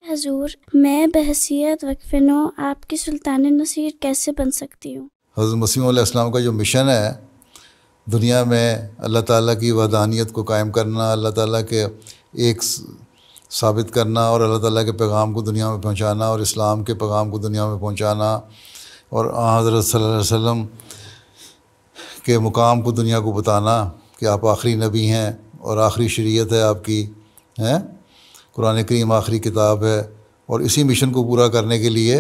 حضور، میں بحیثیت وقف نو آپ کی سلطان نصیر کیسے بن سکتی ہوں؟ حضرت مسیح علیہ السلام کا جو مشن ہے دنیا میں اللہ تعالیٰ کی وحدانیت کو قائم کرنا، اللہ تعالیٰ کے ایک ثابت کرنا اور اللہ تعالیٰ کے پیغام کو دنیا میں پہنچانا اور اسلام کے پیغام کو دنیا میں پہنچانا اور حضرت صلی اللہ علیہ وسلم کے مقام کو دنیا کو بتانا کہ آپ آخری نبی ہیں اور آخری شریعت ہے آپ کی، ہیں قرآن کریم آخری کتاب ہے۔ اور اسی مشن کو پورا کرنے کے لیے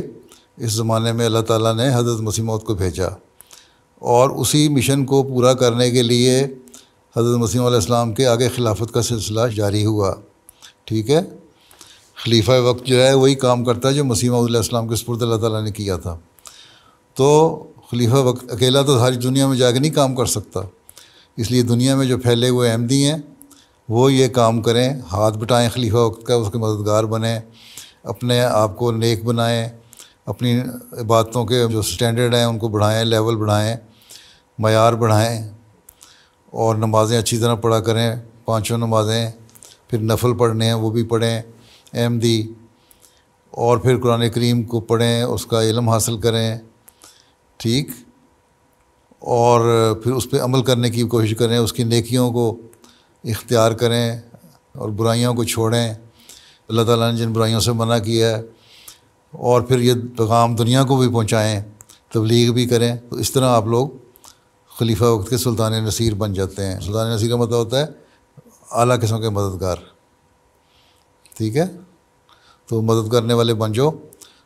اس زمانے میں اللہ تعالیٰ نے حضرت مسیح موعود کو بھیجا، اور اسی مشن کو پورا کرنے کے لیے حضرت مسیح علیہ السلام کے آگے خلافت کا سلسلہ جاری ہوا، ٹھیک ہے۔ خلیفہ وقت جو ہے وہی کام کرتا ہے جو مسیح موعود علیہ السلام کے سپرد اللہ تعالیٰ نے کیا تھا۔ تو خلیفہ وقت اکیلا تو ساری دنیا میں جا کے نہیں کام کر سکتا، اس لیے دنیا میں جو پھیلے ہوئے احمدی ہیں وہ یہ کام کریں، ہاتھ بٹائیں خلیفہ وقت کا، اس کے مددگار بنیں، اپنے آپ کو نیک بنائیں، اپنی عبادتوں کے جو سٹینڈرڈ ہیں ان کو بڑھائیں، لیول بڑھائیں، معیار بڑھائیں، اور نمازیں اچھی طرح پڑھا کریں، 5 نمازیں، پھر نفل پڑھنے ہیں وہ بھی پڑھیں احمدی، اور پھر قرآن کریم کو پڑھیں، اس کا علم حاصل کریں، ٹھیک، اور پھر اس پہ عمل کرنے کی کوشش کریں، اس کی نیکیوں کو اختیار کریں اور برائیوں کو چھوڑیں، اللہ تعالیٰ نے جن برائیوں سے منع کیا ہے، اور پھر یہ پیغام دنیا کو بھی پہنچائیں، تبلیغ بھی کریں۔ تو اس طرح آپ لوگ خلیفہ وقت کے سلطان نصیر بن جاتے ہیں۔ سلطان نصیر کا مطلب ہوتا ہے اعلیٰ قسم کے مددگار، ٹھیک ہے۔ تو مدد کرنے والے بن جاؤ،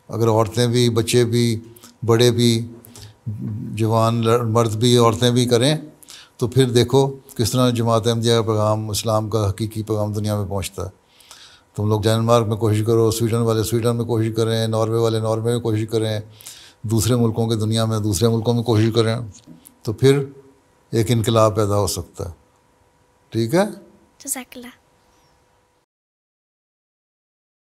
اگر عورتیں بھی، بچے بھی، بڑے بھی، جوان مرد بھی، عورتیں بھی کریں تو پھر دیکھو کس طرح جماعت احمدیہ کا پیغام، اسلام کا حقیقی پیغام دنیا میں پہنچتا ہے۔ تم لوگ ڈنمارک میں کوشش کرو، سویڈن والے سویڈن میں کوشش کریں، ناروے والے ناروے میں کوشش کریں، دوسرے ملکوں کے دنیا میں دوسرے ملکوں میں کوشش کریں، تو پھر ایک انقلاب پیدا ہو سکتا ہے، ٹھیک ہے۔ جزاک اللہ۔